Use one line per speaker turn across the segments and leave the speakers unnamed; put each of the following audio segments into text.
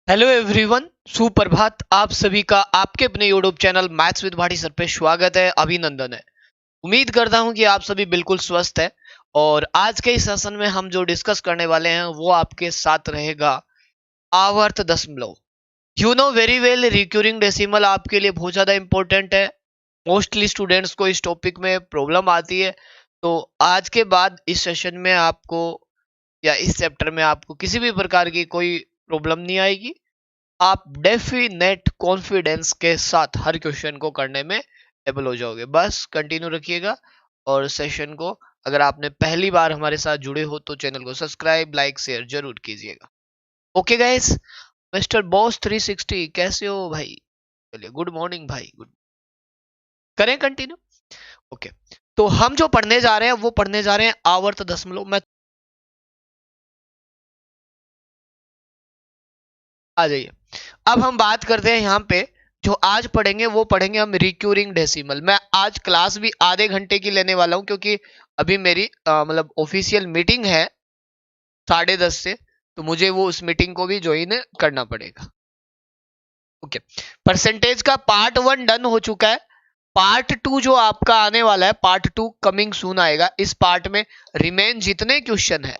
Hello everyone, सुप्रभात। आप सभी का आपके अपने YouTube channel maths with Bhati sir पे स्वागत है, अभिनंदन है। उम्मीद करता हूं कि आप सभी बिल्कुल स्वस्थ हैं। और आज के इस सेशन में हम जो डिस्कस करने वाले हैं वो आपके साथ रहेगा आवर्त दशमलव। You know very well, recurring decimal आपके लिए बहुत ज्यादा इंपॉर्टेंट है। मोस्टली स्टूडेंट्स को इस टॉपिक में प्रॉब्लम आती है। तो आज के बाद इस सेशन में आपको या इस चैप्टर में आपको किसी भी प्रकार की कोई प्रॉब्लम नहीं आएगी। आप डेफिनेट कॉन्फिडेंस के साथ हर क्वेश्चन को करने में एबल हो जाओगे। बस कंटिन्यू रखिएगा और सेशन को, अगर आपने पहली बार हमारे साथ जुड़े हो तो चैनल को सब्सक्राइब, लाइक, शेयर जरूर कीजिएगा। ओके गाइस, मिस्टर बॉस 360 कैसे हो भाई? चलिए, गुड मॉर्निंग भाई, गुड। करें कंटिन्यू। ओके, तो हम जो पढ़ने जा रहे हैं वो पढ़ने जा रहे हैं आवर्त दशमलव। मैं आ जाइए। अब हम बात करते हैं यहाँ पे, जो आज पढ़ेंगे वो पढ़ेंगे हम रिक्यूरिंग डेसिमल। मैं आज क्लास भी आधे घंटे की लेने वाला हूँ, क्योंकि अभी मेरी मतलब ऑफिशियल मीटिंग है 10:30 से, तो मुझे वो उस मीटिंग को भी ज्वाइन करना पड़ेगा। ओके, परसेंटेज का पार्ट 1 डन हो चुका है। पार्ट 2 जो आपका आने वाला है, पार्ट 2 कमिंग सून आएगा। इस पार्ट में रिमेन जितने क्वेश्चन है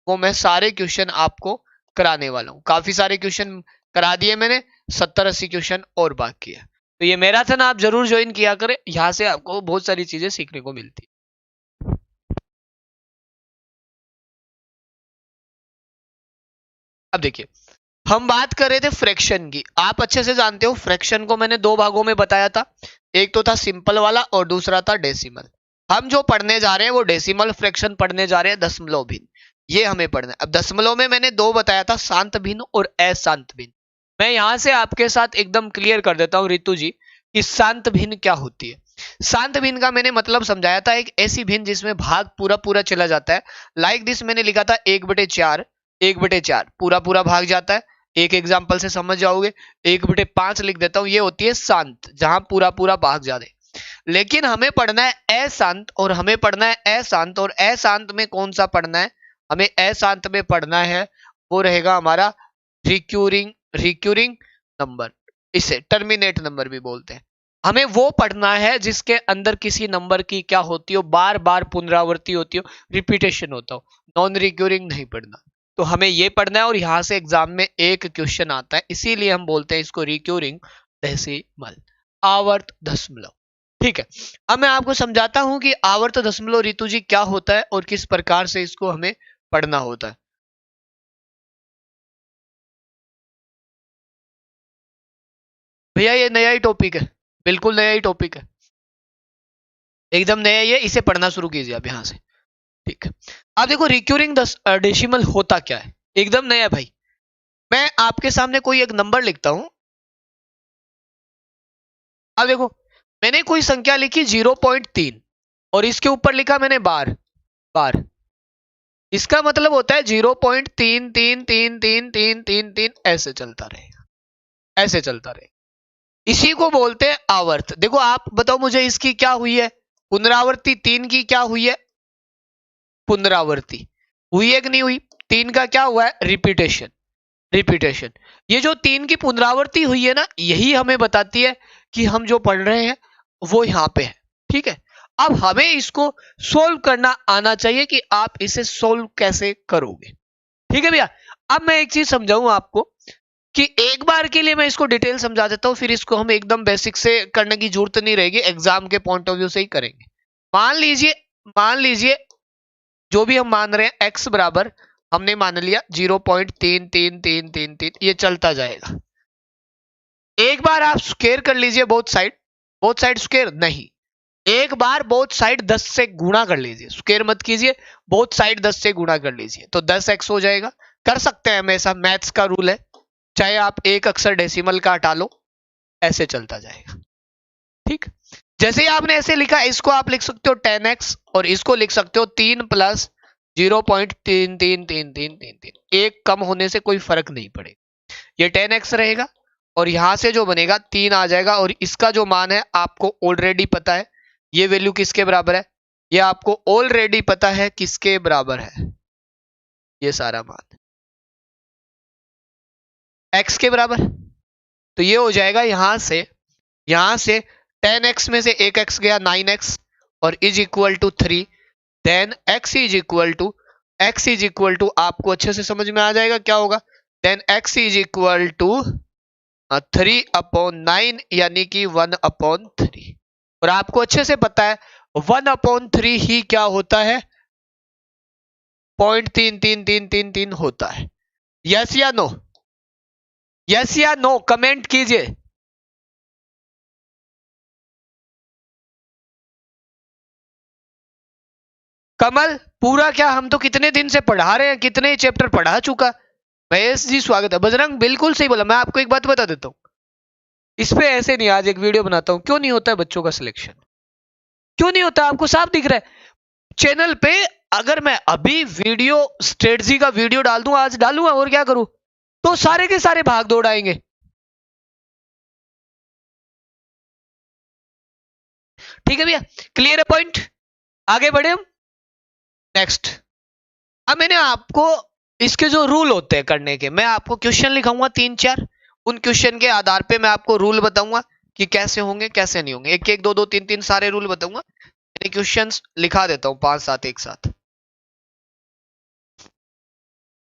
वो मैं सारे क्वेश्चन आपको कराने वाला हूँ। काफी सारे क्वेश्चन करा दिए मैंने, 70-80 क्वेश्चन और बाकी है। तो ये मैराथन आप जरूर ज्वाइन किया करें, यहाँ से आपको बहुत सारी चीजें सीखने को मिलती है। अब देखिए, हम बात कर रहे थे फ्रैक्शन की। आप अच्छे से जानते हो फ्रैक्शन को मैंने दो भागों में बताया था। एक तो था सिंपल वाला और दूसरा था डेसिमल। हम जो पढ़ने जा रहे हैं वो डेसिमल फ्रैक्शन पढ़ने जा रहे हैं, दशमलव भिन्न। ये हमें पढ़ना है। अब दशमलव में मैंने दो बताया था, शांत भिन्न और अशांत भिन्न। मैं यहां से आपके साथ एकदम क्लियर कर देता हूं रितु जी कि शांत भिन्न क्या होती है। शांत भिन्न का मैंने मतलब समझाया था, एक ऐसी भिन्न जिसमें भाग पूरा पूरा चला जाता है। लाइक दिस मैंने लिखा था 1/4, 1/4 पूरा पूरा भाग जाता है। एक एग्जाम्पल से समझ जाओगे। 1/5 लिख देता हूं, ये होती है शांत, जहां पूरा पूरा भाग जाते। लेकिन हमें पढ़ना है अशांत, और हमें पढ़ना है अशांत। और अशांत में कौन सा पढ़ना है? हमें अशांत में पढ़ना है, वो रहेगा हमारा रिक्यूरिंग रिक्यूरिंग नंबर। इसे टर्मिनेट नंबर भी बोलते हैं। हमें वो पढ़ना है जिसके अंदर किसी नंबर की क्या होती हो, बार बार पुनरावृत्ति होती हो, रिपीटेशन होता हो। नॉन रिक्यूरिंग नहीं पढ़ना। तो हमें ये पढ़ना है, और यहां से एग्जाम में एक क्वेश्चन आता है, इसीलिए हम बोलते हैं इसको रिक्यूरिंग डेसिमल, आवर्त दशमलव। ठीक है, अब मैं आपको समझाता हूं कि आवर्त दशमलव ऋतु जी क्या होता है और किस प्रकार से इसको हमें पढ़ना होता है। भैया ये नया ही टॉपिक है, बिल्कुल नया ही टॉपिक है, एकदम नया ही है। इसे पढ़ना शुरू कीजिए आप यहां से। ठीक है, अब देखो रिक्यूरिंग डेसिमल होता क्या है, एकदम नया है भाई। मैं आपके सामने कोई एक नंबर लिखता हूं। अब देखो, मैंने कोई संख्या लिखी 0.3 और इसके ऊपर लिखा मैंने बार बार। इसका मतलब होता है 0.3333333, ऐसे चलता रहेगा, ऐसे चलता रहेगा। इसी को बोलते हैं आवर्त। देखो आप बताओ मुझे, इसकी क्या हुई है पुनरावृत्ति? 3 की क्या हुई है पुनरावृत्ति? हुई है कि नहीं हुई? 3 का क्या हुआ है? Repetition, repetition. ये जो 3 की पुनरावृत्ति हुई है ना, यही हमें बताती है कि हम जो पढ़ रहे हैं वो यहाँ पे है। ठीक है, अब हमें इसको सोल्व करना आना चाहिए कि आप इसे सोल्व कैसे करोगे। ठीक है भैया, अब मैं एक चीज समझाऊं आपको कि एक बार के लिए मैं इसको डिटेल समझा देता हूं, फिर इसको हम एकदम बेसिक से करने की जरूरत नहीं रहेगी, एग्जाम के पॉइंट ऑफ व्यू से ही करेंगे। मान लीजिए, मान लीजिए जो भी हम मान रहे हैं x बराबर, हमने मान लिया 0.33333, ये चलता जाएगा। एक बार आप स्क्वायर कर लीजिए both side. Both side square नहीं, एक बार बोथ साइड 10 से गुणा कर लीजिए, स्क्वायर मत कीजिए, बोथ साइड 10 से गुणा कर लीजिए तो 10x हो जाएगा। कर सकते हैं हमेशा, मैथ्स का रूल है। चाहे आप एक अक्षर डेसिमल का हटा लो, ऐसे चलता जाएगा। ठीक, जैसे ही आपने ऐसे लिखा, इसको आप लिख सकते हो 10x और इसको लिख सकते हो 3 प्लस 0.33333, एक कम होने से कोई फर्क नहीं पड़ेगा। ये 10x रहेगा और यहां से जो बनेगा 3 आ जाएगा, और इसका जो मान है आपको ऑलरेडी पता है। ये वैल्यू किसके बराबर है? ये आपको ऑलरेडी पता है किसके बराबर है, ये सारा मान। x के बराबर। तो ये हो जाएगा यहां से 10x में से एक x गया 9x और is equal to 3। Then x is equal to आपको अच्छे से समझ में आ जाएगा क्या होगा। Then x is equal to 3/9 यानी कि 1/3। और आपको अच्छे से पता है 1/3 ही क्या होता है, 0.3333 होता है। यस या नो, यस या नो कमेंट कीजिए। कमल पूरा क्या, हम तो कितने दिन से पढ़ा रहे हैं, कितने चैप्टर पढ़ा चुका। महेश जी स्वागत है। बजरंग बिल्कुल सही बोला। मैं आपको एक बात बता देता हूँ, इस पे ऐसे नहीं, आज एक वीडियो बनाता हूँ क्यों नहीं होता है बच्चों का सिलेक्शन, क्यों नहीं होता, आपको साफ दिख रहा है चैनल पे। अगर मैं अभी वीडियो स्ट्रेटजी का वीडियो डाल दूं, आज डालूंगा और क्या करूं, तो सारे के सारे भाग दौड़ आएंगे। ठीक है भैया, क्लियर है पॉइंट। आगे बढ़े हम नेक्स्ट। अब मैंने आपको इसके जो रूल होते हैं करने के, मैं आपको क्वेश्चन लिखाऊंगा 3-4, उन क्वेश्चन के आधार पे मैं आपको रूल बताऊंगा कि कैसे होंगे कैसे नहीं होंगे। एक एक दो दो तीन तीन सारे रूल बताऊंगा। क्वेश्चंस लिखा देता हूं 5-7 एक साथ।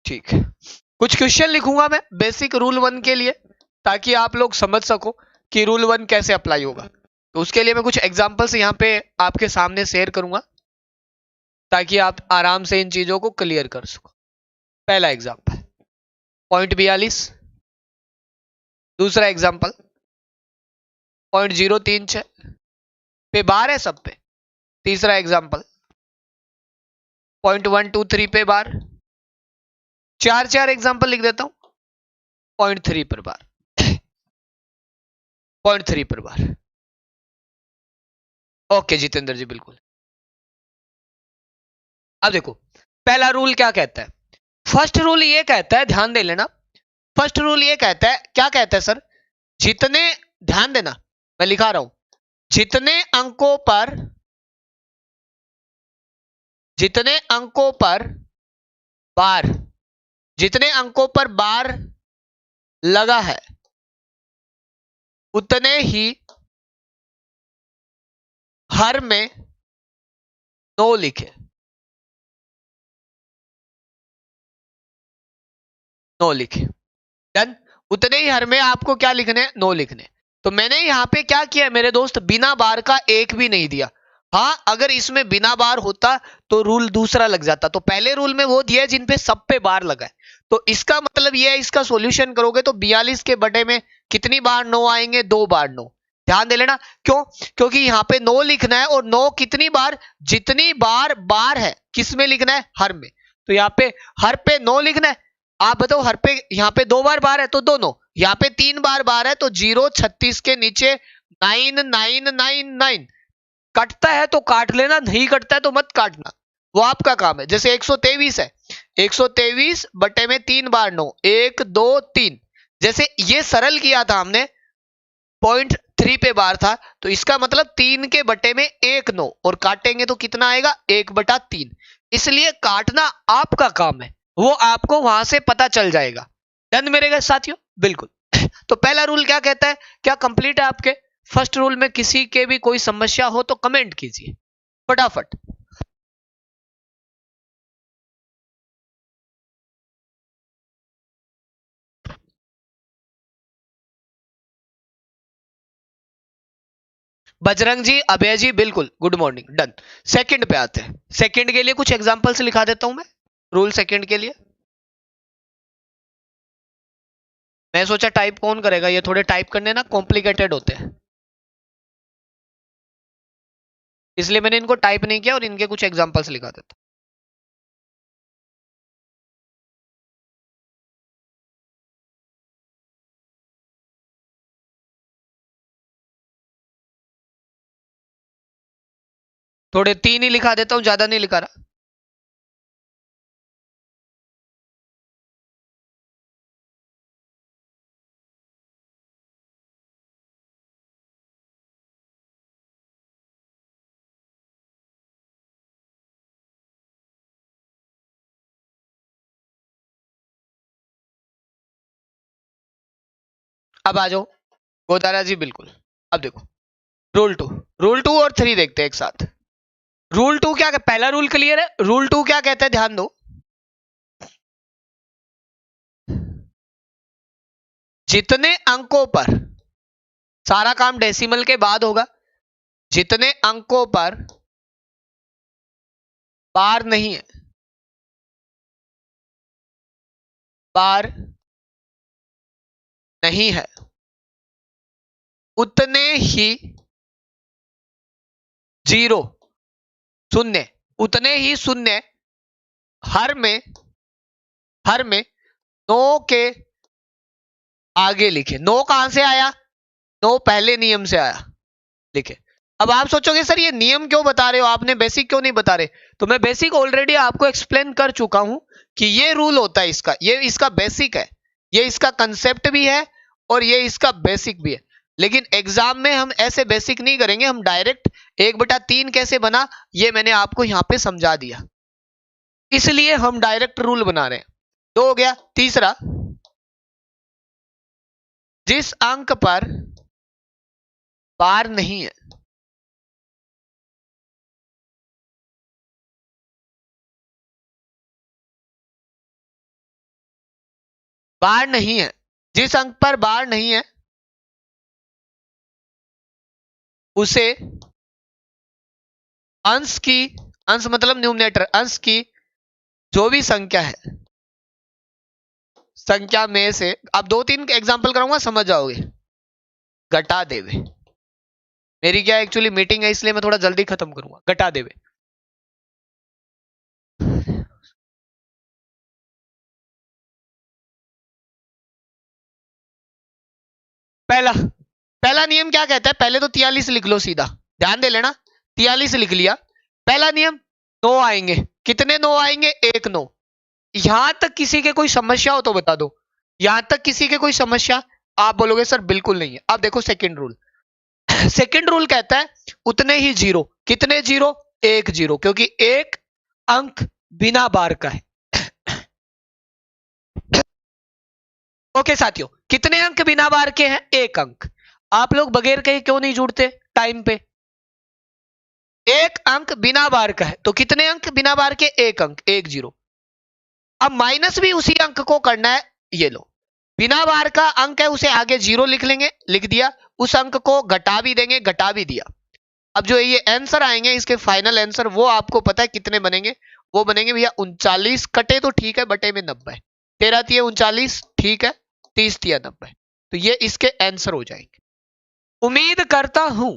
ठीक है, कुछ क्वेश्चन लिखूंगा मैं बेसिक रूल 1 के लिए, ताकि आप लोग समझ सको कि रूल 1 कैसे अप्लाई होगा। तो उसके लिए मैं कुछ एग्जांपल्स यहाँ पे आपके सामने शेयर करूंगा, ताकि आप आराम से इन चीजों को क्लियर कर सको। पहला एग्जांपल .42, दूसरा एग्जांपल 0.036 पे बार है सब पे, तीसरा एग्जांपल 0.123 पे बार, चार चार एग्जांपल लिख देता हूं 0.3 पर बार, 0.3 पर बार। ओके जितेंद्र जी बिल्कुल। अब देखो पहला रूल क्या कहता है। फर्स्ट रूल ये कहता है, ध्यान दे लेना, फर्स्ट रूल ये कहता है, क्या कहता है सर, जितने, ध्यान देना मैं लिखा रहा हूं, जितने अंकों पर, जितने अंकों पर बार, जितने अंकों पर बार लगा है उतने ही हर में 9 लिखे, 9 लिखे। डन। उतने ही हर में आपको क्या लिखने, 9 लिखने। तो मैंने यहां पे क्या किया मेरे दोस्त, बिना बार का एक भी नहीं दिया। हाँ अगर इसमें बिना बार होता तो रूल दूसरा लग जाता। तो पहले रूल में वो दिया जिन पे सब पे बार लगा है। तो इसका मतलब ये है, इसका सॉल्यूशन करोगे तो 42 के बटे में कितनी बार 9 आएंगे, 2 बार 9। ध्यान दे लेना क्यों, क्योंकि यहाँ पे 9 लिखना है और 9 कितनी बार, जितनी बार बार है किस में लिखना है, हर में। तो यहाँ पे हर पे 9 लिखना है। आप बताओ हर पे, यहाँ पे 2 बार बार है तो दोनों, यहाँ पे 3 बार बार है तो 0 36 के नीचे 9999। कटता है तो काट लेना, नहीं कटता है तो मत काटना, वो आपका काम है। जैसे 123 है, 123 बटे में 3 बार 9, 1 2 3। जैसे ये सरल किया था हमने, 0.3 पे बार था, तो इसका मतलब 3 के बटे में 1 9, और काटेंगे तो कितना आएगा, 1/3। इसलिए काटना आपका काम है, वो आपको वहां से पता चल जाएगा। डन मेरे साथियों, बिल्कुल। तो पहला रूल क्या कहता है, क्या कंप्लीट है आपके। फर्स्ट रूल में किसी के भी कोई समस्या हो तो कमेंट कीजिए फटाफट। बजरंग जी, अभय जी बिल्कुल गुड मॉर्निंग। डन। सेकंड पे आते हैं, सेकंड के लिए कुछ एग्जांपल्स लिखा देता हूं मैं, रूल सेकंड के लिए। मैं सोचा टाइप कौन करेगा, ये थोड़े टाइप करने ना कॉम्प्लिकेटेड होते हैं, इसलिए मैंने इनको टाइप नहीं किया और इनके कुछ एग्जांपल्स लिखा देता। थोड़े 3 ही लिखा देता हूं, ज्यादा नहीं लिखा रहा। अब आ जाओ गोदारा जी, बिल्कुल। अब देखो रूल टू और 3 देखते हैं एक साथ। रूल 2 क्या, पहला रूल क्लियर है। रूल 2 क्या कहता है, ध्यान दो। जितने अंकों पर, सारा काम डेसिमल के बाद होगा, जितने अंकों पर बार नहीं है, बार नहीं है, उतने ही जीरो, शून्य, उतने ही शून्य हर में 9 के आगे लिखे। 9 कहां से आया, 9 पहले नियम से आया, लिखे। अब आप सोचोगे सर ये नियम क्यों बता रहे हो, आपने बेसिक क्यों नहीं बता रहे? तो मैं बेसिक ऑलरेडी आपको एक्सप्लेन कर चुका हूं कि ये रूल होता है इसका, ये इसका बेसिक है, ये इसका कंसेप्ट भी है और ये इसका बेसिक भी है। लेकिन एग्जाम में हम ऐसे बेसिक नहीं करेंगे, हम डायरेक्ट 1/3 कैसे बना ये मैंने आपको यहां पे समझा दिया, इसलिए हम डायरेक्ट रूल बना रहे हैं। 2 हो गया। तीसरा, जिस अंक पर बार नहीं है, बार नहीं है, जिस अंक पर बार नहीं है उसे अंश की, अंश मतलब न्यूमरेटर, अंश की जो भी संख्या है, संख्या में से, अब 2-3 एग्जांपल कराऊंगा समझ जाओगे, घटा देवे। मेरी क्या एक्चुअली मीटिंग है इसलिए मैं थोड़ा जल्दी खत्म करूंगा। घटा देवे, पहला पहला नियम क्या कहता है, पहले तो 43 लिख लो सीधा, ध्यान दे लेना। 43 लिख लिया, पहला नियम 9 आएंगे, कितने 9 आएंगे, 1 9। यहां तक किसी के कोई समस्या हो तो बता दो, यहां तक किसी के कोई समस्या? आप बोलोगे सर बिल्कुल नहीं है। अब देखो सेकंड रूल, सेकंड रूल कहता है उतने ही जीरो, कितने जीरो, 1 जीरो, क्योंकि एक अंक बिना बार का है। ओके साथियों, कितने अंक बिना बार के हैं, 1 अंक। आप लोग बगैर कहे क्यों नहीं जुड़ते टाइम पे? 1 अंक बिना बार का है, तो कितने अंक बिना बार के, 1 अंक, 1 जीरो। अब माइनस भी उसी अंक को करना है, ये लो, बिना बार का अंक है उसे आगे जीरो लिख लेंगे, लिख दिया, उस अंक को घटा भी देंगे, घटा भी दिया। अब जो ये आंसर आएंगे इसके फाइनल आंसर, वो आपको पता है कितने बनेंगे, वो बनेंगे भैया 39, कटे तो ठीक है, बटे में 90, 13 तिया 39, ठीक है, 30 तिया 90, तो ये इसके आंसर हो जाएंगे। उम्मीद करता हूं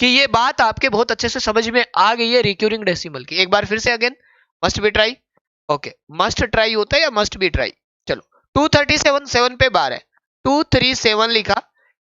कि ये बात आपके बहुत अच्छे से समझ में आ गई है रिक्यूरिंग डेसिमल की। एक बार फिर से again, must be try, okay, must try होता है या मस्ट बी ट्राई? चलो 237, 7 पे बार है, 237 लिखा,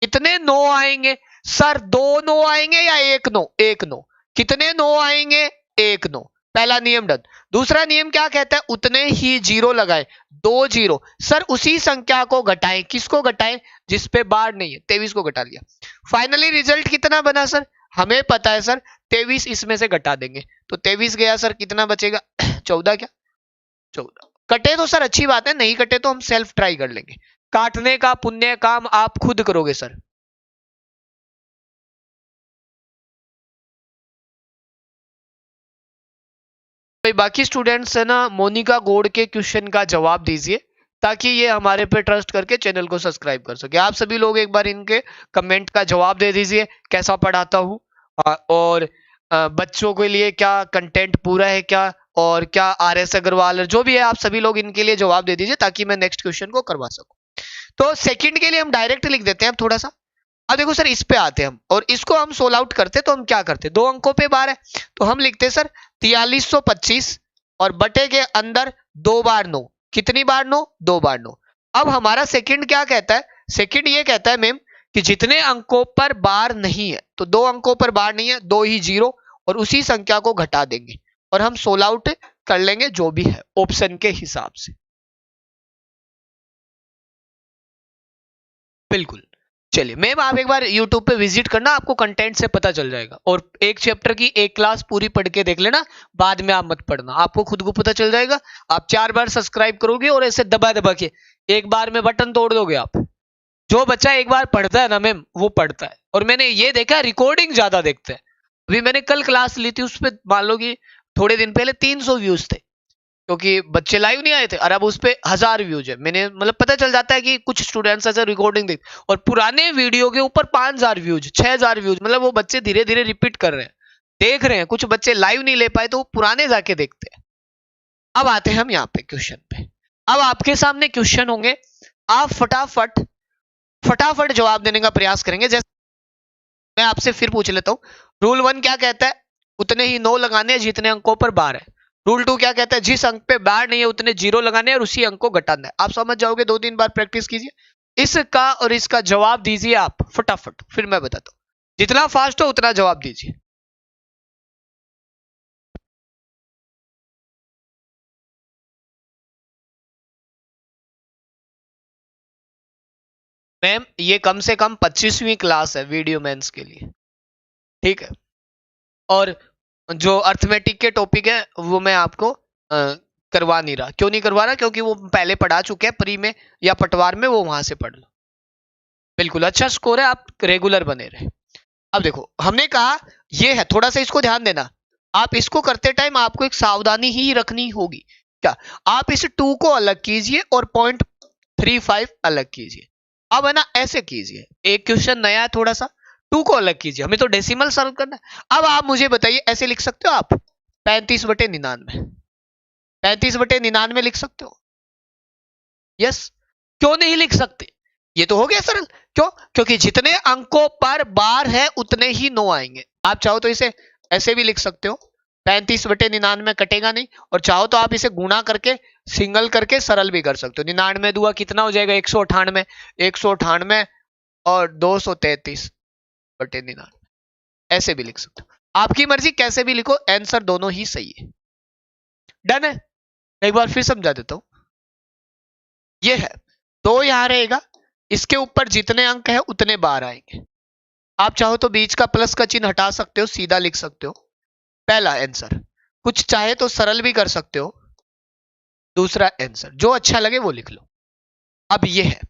कितने 9 आएंगे सर, 2 9 आएंगे या 1 9, 1 9, कितने 9 आएंगे, 1 9, पहला नियम डन। दूसरा नियम क्या कहता है, उतने ही जीरो लगाए, 2 जीरो, सर उसी संख्या को घटाएं, किसको घटाएं, जिस पे बार नहीं है, 23 को घटा लिया। फाइनली रिजल्ट कितना बना सर, हमें पता है सर, 23 इसमें से घटा देंगे, तो 23 गया सर, कितना बचेगा 14, क्या 14, कटे तो सर अच्छी बात है, नहीं कटे तो हम सेल्फ ट्राई कर लेंगे, काटने का पुण्य काम आप खुद करोगे सर। भाई बाकी स्टूडेंट्स है ना, मोनिका गोड के क्वेश्चन का जवाब दीजिए ताकि ये हमारे पे ट्रस्ट करके चैनल को सब्सक्राइब कर सके। आप सभी लोग एक बार इनके कमेंट का जवाब दे दीजिए, कैसा पढ़ाता हूँ और बच्चों के लिए क्या कंटेंट पूरा है क्या, और क्या RS अग्रवाल जो भी है, आप सभी लोग इनके लिए जवाब दे दीजिए ताकि मैं नेक्स्ट क्वेश्चन को करवा सकूं। तो सेकंड के लिए हम डायरेक्ट लिख देते हैं अब थोड़ा सा। अब देखो सर, इस पे आते हैं हम और इसको हम सोल्व आउट करते, तो हम क्या करते, 2 अंकों पे बार है तो हम लिखते सर 4325 और बटे के अंदर 2 बार 9, कितनी बार 9, 2 बार 9। अब हमारा सेकंड क्या कहता है, सेकंड ये कहता है मैम कि जितने अंकों पर बार नहीं है, तो 2 अंकों पर बार नहीं है, 2 ही जीरो, और उसी संख्या को घटा देंगे और हम सोल्व आउट कर लेंगे जो भी है ऑप्शन के हिसाब से। बिल्कुल, चलिए मैम आप एक बार YouTube पे विजिट करना, आपको कंटेंट से पता चल जाएगा, और एक चैप्टर की एक क्लास पूरी पढ़ के देख लेना, बाद में आप मत पढ़ना, आपको खुद को पता चल जाएगा। आप 4 बार सब्सक्राइब करोगे और ऐसे दबा दबा के एक बार में बटन तोड़ दोगे आप। जो बच्चा एक बार पढ़ता है ना मैम वो पढ़ता है, और मैंने ये देखा रिकॉर्डिंग ज्यादा देखते हैं। अभी मैंने कल क्लास ली थी, उस पर मान लो कि थोड़े दिन पहले 300 व्यूज थे, क्योंकि बच्चे लाइव नहीं आए थे, और अब उस पे 1000 व्यूज है। मैंने मतलब पता चल जाता है कि कुछ स्टूडेंट्स ऐसे रिकॉर्डिंग देख, और पुराने वीडियो के ऊपर 5000 व्यूज, 6000 व्यूज, मतलब वो बच्चे धीरे धीरे रिपीट कर रहे हैं, देख रहे हैं। कुछ बच्चे लाइव नहीं ले पाए तो वो पुराने जाके देखते हैं। अब आते हैं हम यहाँ पे क्वेश्चन पे। अब आपके सामने क्वेश्चन होंगे, आप फटाफट फटाफट जवाब देने का प्रयास करेंगे। जैसे मैं आपसे फिर पूछ लेता हूँ, रूल 1 क्या कहता है? उतने ही 9 लगाने हैं जितने अंकों पर बार है। रूल 2 क्या कहता है? जिस अंक पे बार नहीं है उतने 0 लगाने हैं और उसी अंक को घटाना है। आप समझ जाओगे, 2-3 बार प्रैक्टिस कीजिए इसका, और इसका जवाब दीजिए आप फटाफट, फिर मैं बताता हूँ। जितना फास्ट हो उतना जवाब दीजिए। मैम ये कम से कम 25वीं क्लास है वीडियो मेंस के लिए, ठीक है? और जो अर्थमेटिक के टॉपिक है वो मैं आपको करवा नहीं रहा। क्यों नहीं करवा रहा? क्योंकि वो पहले पढ़ा चुके हैं प्री में या पटवार में, वो वहां से पढ़ लो। बिल्कुल अच्छा स्कोर है, आप रेगुलर बने रहे। अब देखो हमने कहा ये है, थोड़ा सा इसको ध्यान देना। आप इसको करते टाइम आपको एक सावधानी ही रखनी होगी। क्या? आप इस 2 को अलग कीजिए और 0.35 अलग कीजिए। अब है ना ऐसे कीजिए, एक क्वेश्चन नया है थोड़ा सा, 2 को अलग कीजिए, हमें तो डेसिमल सॉल्व करना है। अब आप मुझे बताइए, ऐसे लिख सकते हो आप 35/99, 35/99 लिख सकते हो? यस। क्यों नहीं लिख सकते? ये तो हो गया सरल। क्यों? क्योंकि जितने अंकों पर बार है उतने ही 9 आएंगे। आप चाहो तो इसे ऐसे भी लिख सकते हो, 35/99 कटेगा नहीं, और चाहो तो आप इसे गुणा करके सिंगल करके सरल भी कर सकते हो। 99 दुआ कितना हो जाएगा? 198, 198 और 233/99, ऐसे भी लिख सकते हो। आपकी मर्जी, कैसे भी लिखो, आंसर दोनों ही सही है। डन है? एक बार फिर समझा देता हूं। ये है, 2 यहां रहेगा, इसके ऊपर जितने अंक है उतने बार आएंगे। आप चाहो तो बीच का प्लस का चिन्ह हटा सकते हो, सीधा लिख सकते हो पहला आंसर। कुछ चाहे तो सरल भी कर सकते हो, दूसरा आंसर जो अच्छा लगे वो लिख लो। अब ये है,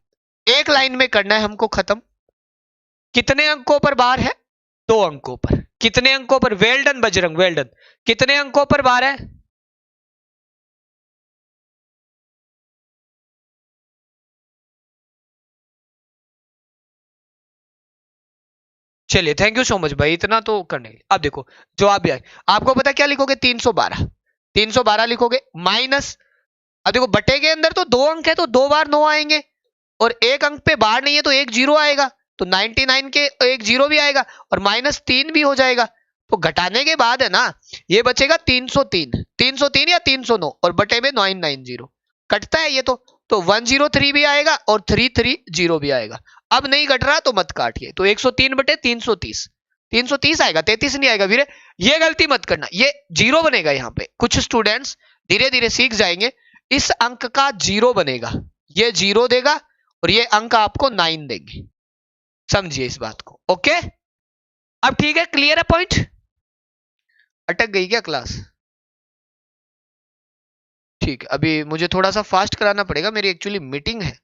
एक लाइन में करना है हमको खत्म। कितने अंकों पर बार है? 2 अंकों पर। कितने अंकों पर? Well done Bajrang, well done. कितने अंकों पर बार है? चलिए थैंक यू सो मच भाई, इतना तो करने के लिए। अब देखो जवाब भी आए, आपको पता क्या लिखोगे? 312, 312 लिखोगे माइनस। अब देखो बटे के अंदर तो 2 अंक है तो 2 बार 9 आएंगे, और एक अंक पे बार नहीं है तो एक जीरो आएगा, तो 99 के एक जीरो भी आएगा, और -3 भी हो जाएगा। तो घटाने के बाद है ना ये बचेगा 303, 303 या 309, और बटे में 990 कटता है ये तो 103 भी आएगा और 330 भी आएगा। अब नहीं कट रहा तो मत काटिए, तो 103/330, 330 आएगा, 33 नहीं आएगा वीरे। ये गलती मत करना, ये जीरो बनेगा यहाँ पे। कुछ स्टूडेंट्स धीरे धीरे सीख जाएंगे, इस अंक का जीरो बनेगा, ये जीरो देगा और ये अंक आपको 9 देंगे। समझिए इस बात को, ओके? अब ठीक है, क्लियर है पॉइंट? अटक गई क्या क्लास? ठीक है, अभी मुझे थोड़ा सा फास्ट कराना पड़ेगा, मेरी एक्चुअली मीटिंग है,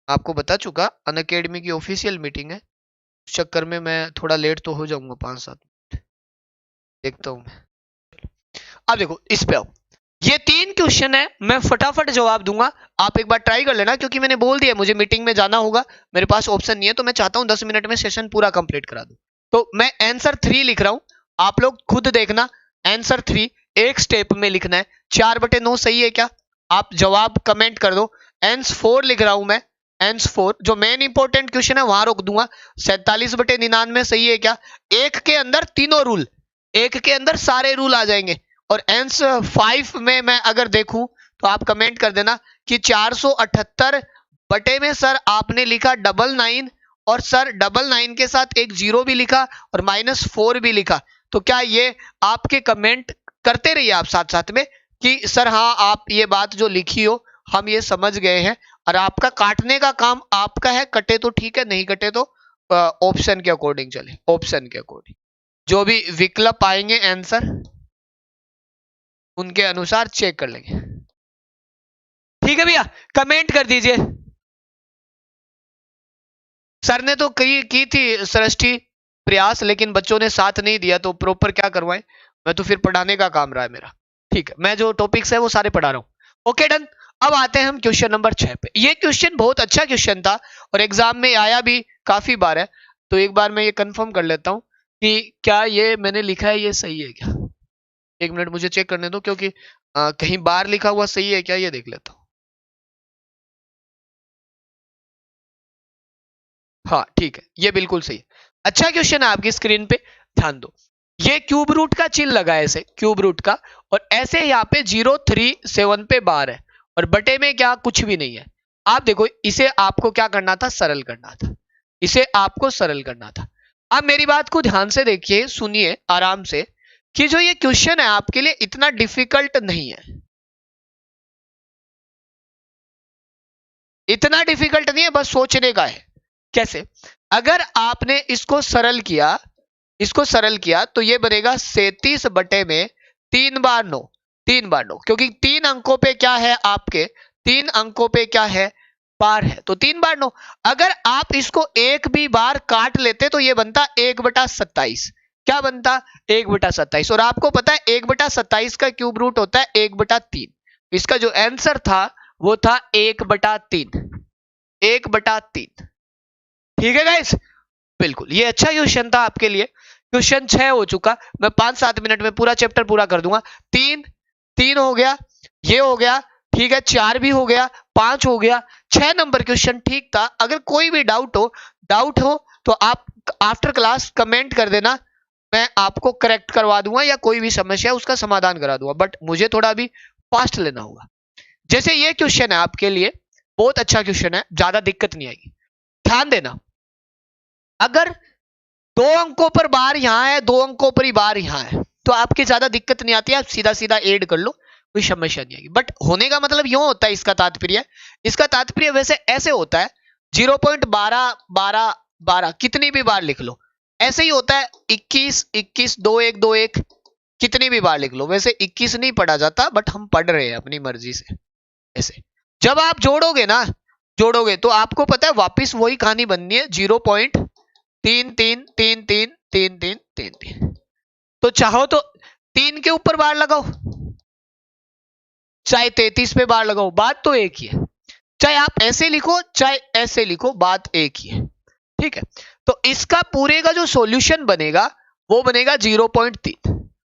आपको बता चुका, अनअकैडमी की ऑफिशियल मीटिंग है। उस चक्कर में मैं थोड़ा लेट तो हो जाऊंगा 5-7 मिनट, देखता हूँ मैं। अब देखो इस पे आओ, ये 3 क्वेश्चन है, मैं फटाफट जवाब दूंगा, आप एक बार ट्राई कर लेना, क्योंकि मैंने बोल दिया मुझे मीटिंग में जाना होगा, मेरे पास ऑप्शन नहीं है, तो मैं चाहता हूं 10 मिनट में सेशन पूरा कंप्लीट करा दूं। तो मैं आंसर 3 लिख रहा हूं, आप लोग खुद देखना। आंसर 3 एक स्टेप में लिखना है। 4/9 सही है क्या? आप जवाब कमेंट कर दो। आंसर 4 लिख रहा हूं मैं, आंसर 4 जो मेन इंपॉर्टेंट क्वेश्चन है वहां रोक दूंगा। 47/99 सही है क्या? एक के अंदर तीनों रूल, एक के अंदर सारे रूल आ जाएंगे। और आंसर 5 में मैं अगर देखूं तो आप कमेंट कर देना कि 478 बटे में सर आपने लिखा 99, और सर 99 के साथ एक जीरो भी लिखा और -4 भी लिखा। तो क्या ये आपके कमेंट करते रहिए आप साथ साथ में कि सर हाँ आप ये बात जो लिखी हो हम ये समझ गए हैं, और आपका काटने का काम आपका है, कटे तो ठीक है, नहीं कटे तो ऑप्शन के अकॉर्डिंग चले, ऑप्शन के अकॉर्डिंग जो भी विकल्प आएंगे आंसर उनके अनुसार चेक कर लेंगे। ठीक है भैया, कमेंट कर दीजिए। सर ने तो की थी सृष्टि प्रयास, लेकिन बच्चों ने साथ नहीं दिया, तो प्रॉपर क्या करवाएं, मैं तो फिर पढ़ाने का काम रहा है मेरा। ठीक है, मैं जो टॉपिक्स है वो सारे पढ़ा रहा हूँ। Okay done. अब आते हैं हम क्वेश्चन नंबर 6 पे। ये क्वेश्चन बहुत अच्छा क्वेश्चन था और एग्जाम में आया भी काफी बार है, तो एक बार मैं ये कंफर्म कर लेता हूँ कि क्या ये मैंने लिखा है ये सही है क्या। एक मिनट मुझे चेक करने दो, क्योंकि कहीं बाहर लिखा हुआ सही है क्या, ये देख लेता हूँ। हाँ ठीक है, ये बिल्कुल सही है। अच्छा क्वेश्चन है आपकी स्क्रीन पे, ध्यान दो। ये क्यूब रूट का चिन्ह लगा है, ऐसे क्यूब रूट का, और ऐसे यहाँ पे 037 पे बार है और बटे में क्या, कुछ भी नहीं है। आप देखो, इसे आपको क्या करना था, सरल करना था, इसे आपको सरल करना था। अब मेरी बात को ध्यान से देखिए, सुनिए आराम से, कि जो ये क्वेश्चन है आपके लिए इतना डिफिकल्ट नहीं है, इतना डिफिकल्ट नहीं है, बस सोचने का है। कैसे? अगर आपने इसको सरल किया, इसको सरल किया तो ये बनेगा 37 बटे में 3 बार 9, 3 बार 9, क्योंकि 3 अंकों पे क्या है आपके, 3 अंकों पे क्या है, बार है, तो 3 बार 9। अगर आप इसको एक भी बार काट लेते तो ये बनता 1/27। क्या बनता? 1/27। और आपको पता है 1/27 का क्यूब रूट होता है 1/3। इसका जो आंसर था वो था 1/3, 1/3। ठीक है गाइस, बिल्कुल ये अच्छा क्वेश्चन था आपके लिए। क्वेश्चन 6 हो चुका, मैं 5-7 मिनट में पूरा चैप्टर पूरा कर दूंगा। 3 3 हो गया, ये हो गया, ठीक है, 4 भी हो गया, 5 हो गया, 6 नंबर क्वेश्चन ठीक था। अगर कोई भी डाउट हो तो आप आफ्टर क्लास कमेंट कर देना, मैं आपको करेक्ट करवा दूंगा या कोई भी समस्या है उसका समाधान करा दूंगा, बट मुझे थोड़ा भी फास्ट लेना होगा। जैसे ये क्वेश्चन है आपके लिए बहुत अच्छा क्वेश्चन है, ज्यादा दिक्कत नहीं आएगी। ध्यान देना, अगर 2 अंकों पर बार यहां है, 2 अंकों पर ही बार यहां है, तो आपकी ज्यादा दिक्कत नहीं आती है, आप सीधा सीधा ऐड कर लो, कोई समस्या नहीं आएगी। बट होने का मतलब यूं होता है, इसका तात्पर्य वैसे ऐसे होता है, 0.12 कितनी भी बार लिख लो, ऐसे ही होता है। 21 21 21 21 कितनी भी बार लिख लो, वैसे 21 नहीं पढ़ा जाता, बट हम पढ़ रहे हैं अपनी मर्जी से। ऐसे जब आप जोड़ोगे तो आपको पता है वापिस वही कहानी बननी है, 0.33333333। तो चाहो तो 3 के ऊपर बार लगाओ, चाहे 33 पे बार लगाओ, बात तो एक ही है। चाहे आप ऐसे लिखो चाहे ऐसे लिखो, बात एक ही है। ठीक है, तो इसका पूरे का जो सॉल्यूशन बनेगा वो बनेगा 0.3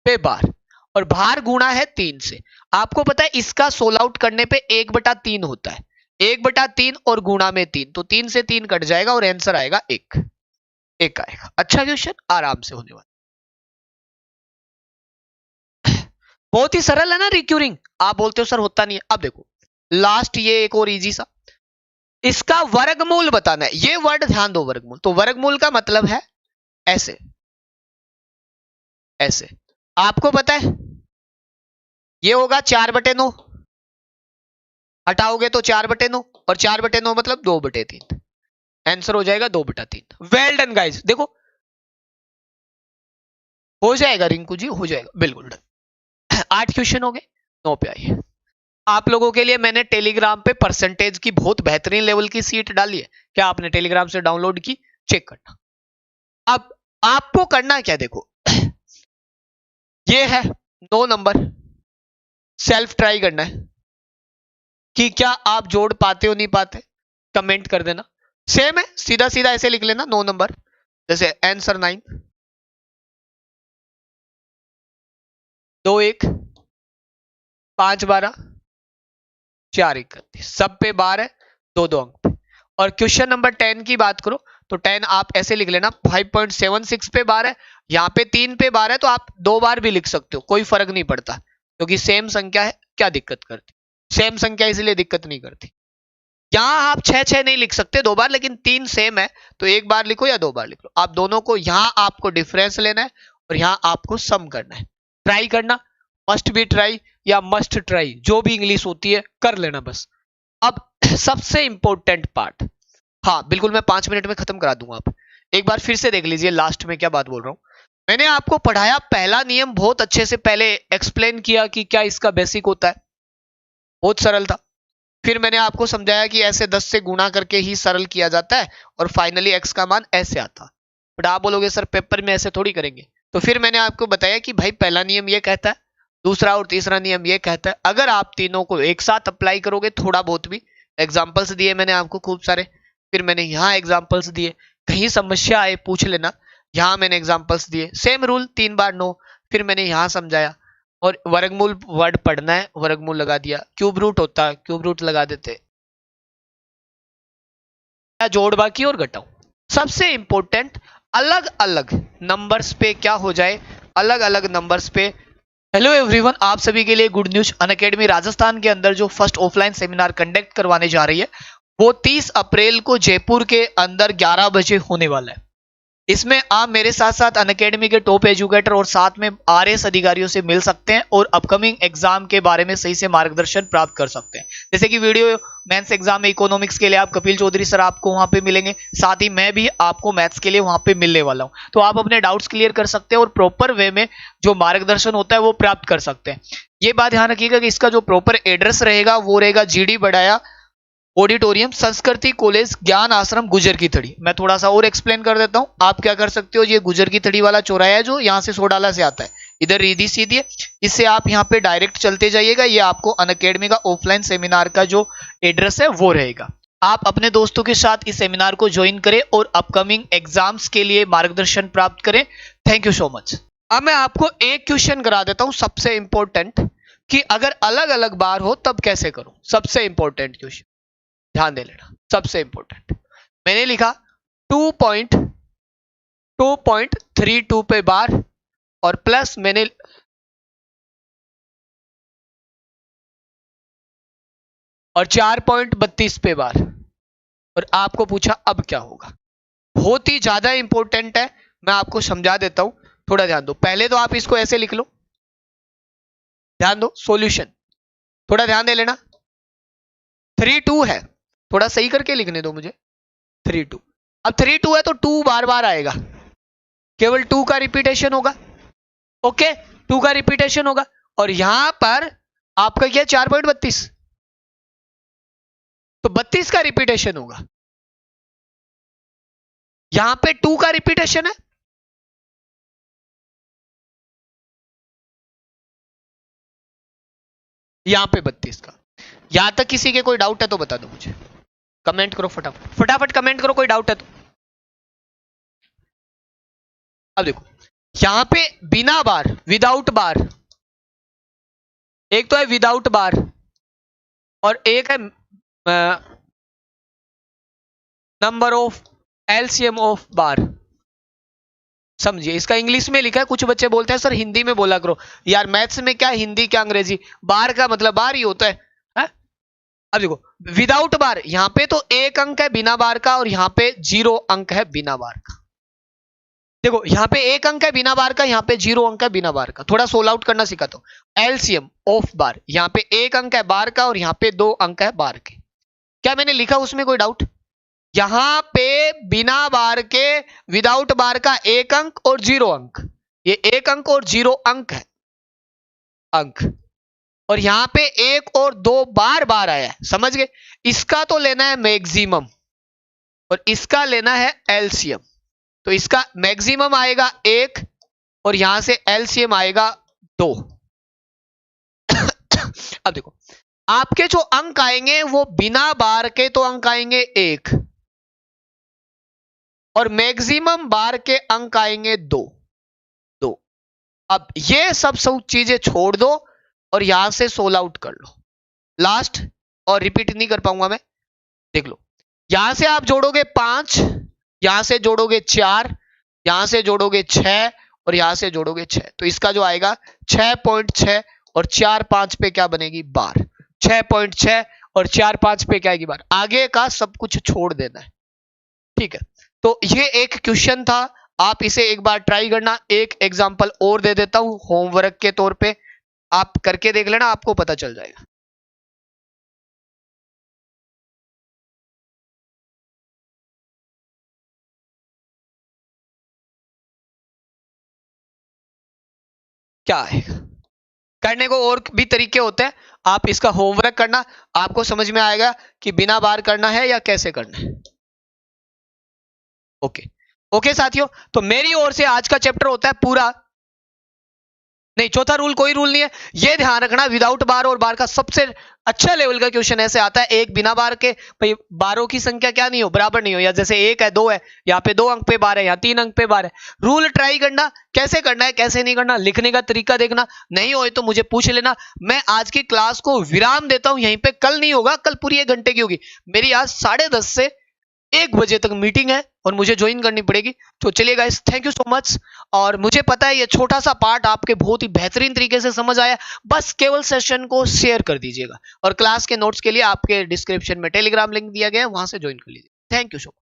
पे बार, और भार गुणा है 3 से। आपको पता है इसका सोल आउट करने पे 1/3 होता है, 1/3 और गुणा में 3, तो 3 से 3 कट जाएगा और आंसर आएगा 1 आएगा। अच्छा क्वेश्चन, आराम से होने वाला, बहुत ही सरल है ना, रिक्यूरिंग। आप बोलते हो सर होता नहीं है, अब देखो लास्ट ये एक और इजी सा, इसका वर्गमूल बताना है। ये वर्ड ध्यान दो, वर्गमूल, तो वर्गमूल का मतलब है ऐसे, ऐसे आपको पता है ये होगा 4/9, हटाओगे तो 4/9, और 4/9 मतलब 2/3, आंसर हो जाएगा 2/3। वेल डन गाइस, देखो हो जाएगा रिंकू जी, हो जाएगा, बिल्कुल डन। 8 क्वेश्चन हो गए, 9 पे आइए। आप लोगों के लिए मैंने टेलीग्राम पे परसेंटेज की बहुत बेहतरीन लेवल की सीट डाली है, क्या आपने टेलीग्राम से डाउनलोड की? चेक करना। अब आपको करना क्या, देखो ये है 9 नंबर, सेल्फ ट्राई करना है कि क्या आप जोड़ पाते हो नहीं पाते, कमेंट कर देना। सेम है, सीधा सीधा ऐसे लिख लेना 9 नंबर, जैसे आंसर 9 2 1 5 12 4 31, सब पे बार है, 2 अंक पे। और क्वेश्चन नंबर 10 की बात करो तो 10 आप ऐसे लिख लेना, 5.76 पे बार है, यहाँ पे 3 पे बार है, तो आप 2 बार भी लिख सकते हो, कोई फर्क नहीं पड़ता, क्योंकि सेम संख्या है, क्या दिक्कत करती, सेम संख्या इसलिए दिक्कत नहीं करती। यहाँ आप 6 नहीं लिख सकते 2 बार, लेकिन 3 सेम है तो 1 बार लिखो या 2 बार लिख लो। आप दोनों को, यहाँ आपको डिफरेंस लेना है और यहाँ आपको सम करना है, ट्राई करना, मस्ट बी ट्राई या मस्ट ट्राई, जो भी इंग्लिश होती है कर लेना बस। अब सबसे इंपॉर्टेंट पार्ट, हाँ बिल्कुल मैं 5 मिनट में खत्म करा दूंगा। आप एक बार फिर से देख लीजिए लास्ट में क्या बात बोल रहा हूं। मैंने आपको पढ़ाया पहला नियम बहुत अच्छे से, पहले एक्सप्लेन किया कि क्या इसका बेसिक होता है, बहुत सरल था। फिर मैंने आपको समझाया कि ऐसे 10 से गुणा करके ही सरल किया जाता है और फाइनली x का मान ऐसे आता। बट आप बोलोगे सर पेपर में ऐसे थोड़ी करेंगे। तो फिर मैंने आपको बताया कि भाई पहला नियम ये कहता है, दूसरा और तीसरा नियम ये कहता है। अगर आप तीनों को एक साथ अप्लाई करोगे, थोड़ा बहुत भी एग्जाम्पल्स दिए मैंने आपको खूब सारे, फिर मैंने यहाँ एग्जाम्पल्स दिए, कहीं समस्या आए पूछ लेना, यहाँ मैंने एग्जाम्पल्स दिए, सेम रूल 3 बार नो, फिर मैंने यहाँ समझाया। और वर्गमूल वर्ड पढ़ना है, वर्गमूल लगा दिया, क्यूब रूट होता है क्यूब रूट लगा देते, जोड़ बाकी और घटाओ। सबसे इंपॉर्टेंट अलग अलग नंबर्स पे क्या हो जाए, अलग अलग नंबर्स पे। हेलो एवरीवन, आप सभी के लिए गुड न्यूज, अनअकैडमी राजस्थान के अंदर जो फर्स्ट ऑफलाइन सेमिनार कंडक्ट करवाने जा रही है वो 30 अप्रैल को जयपुर के अंदर 11 बजे होने वाला है। इसमें आप मेरे साथ साथ अनअकैडमी के टॉप एजुकेटर और साथ में आरएस अधिकारियों से मिल सकते हैं और अपकमिंग एग्जाम के बारे में सही से मार्गदर्शन प्राप्त कर सकते हैं। जैसे कि वीडियो मेंस एग्जाम में इकोनॉमिक्स के लिए आप कपिल चौधरी सर आपको वहां पे मिलेंगे, साथ ही मैं भी आपको मैथ्स के लिए वहां पे मिलने वाला हूं। तो आप अपने डाउट्स क्लियर कर सकते हैं और प्रॉपर वे में जो मार्गदर्शन होता है वो प्राप्त कर सकते हैं। ये बात ध्यान रखिएगा कि इसका जो प्रॉपर एड्रेस रहेगा वो रहेगा जीडी बडाया ऑडिटोरियम, संस्कृति कॉलेज, ज्ञान आश्रम, गुजर की थड़ी। मैं थोड़ा सा और एक्सप्लेन कर देता हूं। आप क्या कर सकते हो, ये गुजर की थड़ी वाला चौराहा है जो यहाँ से सोडाला से आता है, इधर रीधी सीधी है, इससे आप यहाँ पे डायरेक्ट चलते जाइएगा। ये आपको अनअकैडमी का ऑफलाइन सेमिनार का जो एड्रेस है वो रहेगा। आप अपने दोस्तों के साथ इस सेमिनार को ज्वाइन करें और अपकमिंग एग्जाम्स के लिए मार्गदर्शन प्राप्त करें। Thank you so much. अब मैं आपको एक क्वेश्चन करा देता हूं सबसे इंपॉर्टेंट, कि अगर अलग अलग बार हो तब कैसे करूं। सबसे इंपॉर्टेंट क्वेश्चन, ध्यान दे लेना, सबसे इंपॉर्टेंट। मैंने लिखा 2.32 पे बार और प्लस मैंने और 4.32 पे बार, और आपको पूछा अब क्या होगा। बहुत ही ज्यादा इंपॉर्टेंट है, मैं आपको समझा देता हूं, थोड़ा ध्यान दो। पहले तो आप इसको ऐसे लिख लो, ध्यान दो, सॉल्यूशन थोड़ा ध्यान दे लेना। 3 2 है, थोड़ा सही करके लिखने दो मुझे। 3 2, अब 3 2 है तो 2 बार बार आएगा, केवल 2 का रिपीटेशन होगा। ओके, 2 का रिपीटेशन होगा। और यहां पर आपका क्या 4.32, तो 32 का रिपीटेशन होगा। यहां पे 2 का रिपीटेशन है, यहां पे 32 का। यहां तक किसी के कोई डाउट है तो बता दो मुझे, कमेंट करो फटाफट, फटाफट कमेंट करो कोई डाउट है तो। अब देखो, यहां पे बिना बार, विदाउट बार, एक तो है विदाउट बार और एक है नंबर ऑफ एलसीएम ऑफ बार। समझिए, इसका इंग्लिश में लिखा है, कुछ बच्चे बोलते हैं सर हिंदी में बोला करो। यार मैथ्स में क्या हिंदी क्या अंग्रेजी, बार का मतलब बार ही होता है? अब देखो, विदाउट बार यहां पे तो एक अंक है बिना बार का और यहां पे 0 अंक है बिना बार का। देखो यहां पे एक अंक है बिना बार का, यहां पे 0 अंक है बिना बार का। थोड़ा सोल आउट करना सिखाता हूं। एलसीएम ऑफ बार, यहां पे एक अंक है बार का और यहां पे 2 अंक है बार के। क्या मैंने लिखा उसमें कोई डाउट? यहां पे बिना बार के, विदाउट बार का एक अंक और 0 अंक, ये एक अंक और 0 अंक है अंक, और यहां पे एक और 2 बार बार आया है, समझ गए? इसका तो लेना है मैक्सिमम और इसका लेना है एलसीएम। तो इसका मैक्सिमम आएगा 1 और यहां से एलसीएम आएगा 2। अब देखो, आपके जो अंक आएंगे वो बिना बार के तो अंक आएंगे 1 और मैक्सिमम बार के अंक आएंगे 2। अब ये सब चीजें छोड़ दो और यहां से सोल आउट कर लो लास्ट, और रिपीट नहीं कर पाऊंगा मैं। देख लो, यहां से आप जोड़ोगे 5, यहां से जोड़ोगे 4, यहां से जोड़ोगे 6 और यहां से जोड़ोगे 6, तो इसका जो आएगा 6.6 और 4 5 पे क्या बनेगी बार। 6.6 और 4 5 पे क्या आएगी बार। आगे का सब कुछ छोड़ देना है, ठीक है? तो ये एक क्वेश्चन था, आप इसे एक बार ट्राई करना। एक एग्जांपल और दे देता हूं होमवर्क के तौर पे, आप करके देख लेना, आपको पता चल जाएगा। क्या आएगा, करने को और भी तरीके होते हैं, आप इसका होमवर्क करना, आपको समझ में आएगा कि बिना बार करना है या कैसे करना है। ओके ओके साथियों, तो मेरी ओर से आज का चैप्टर होता है पूरा नहीं, चौथा रूल कोई रूल नहीं है, ये ध्यान रखना विदाउट बार और बार का सबसे अच्छा लेवल का क्वेश्चन ऐसे आता है, एक बिना बार के भाई बारों की संख्या क्या नहीं हो, बराबर नहीं हो, या जैसे 1 है 2 है, यहाँ पे 2 अंक पे बार है, यहाँ 3 अंक पे बार है। रूल ट्राई करना, कैसे करना है कैसे नहीं करना, लिखने का तरीका देखना, नहीं हो तो मुझे पूछ लेना। मैं आज की क्लास को विराम देता हूं यहीं पे, कल नहीं होगा, कल पूरी 1 घंटे की होगी मेरी, आज 10:30 से 1 बजे तक मीटिंग है और मुझे ज्वाइन करनी पड़ेगी। तो चलिए guys, thank you so much. और मुझे पता है ये छोटा सा पार्ट आपके बहुत ही बेहतरीन तरीके से समझ आया, बस केवल सेशन को शेयर कर दीजिएगा और क्लास के नोट्स के लिए आपके डिस्क्रिप्शन में टेलीग्राम लिंक दिया गया है, वहां से ज्वाइन कर लीजिए। Thank you so much.